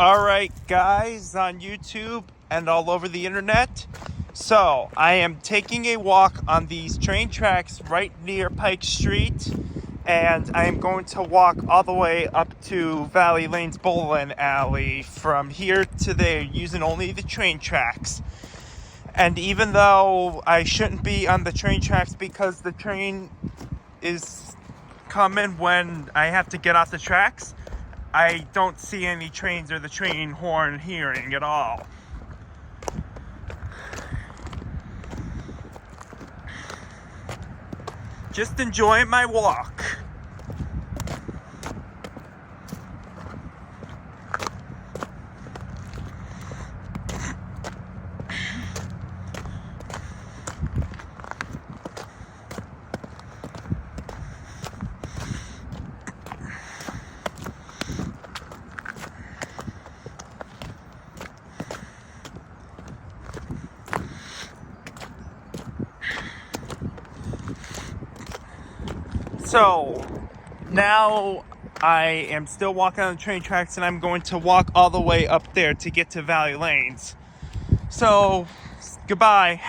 Alright guys on YouTube and all over the internet. So I am taking a walk on these train tracks right near Pike Street, and I am going to walk all the way up to Valley Lane's bowling alley from here to there using only the train tracks. And even though I shouldn't be on the train tracks because the train is coming when I have to get off the tracks, I don't see any trains or the train horn hearing at all. Just enjoying my walk. So now I am still walking on the train tracks, and I'm going to walk all the way up there to get to Valley Lanes. So goodbye.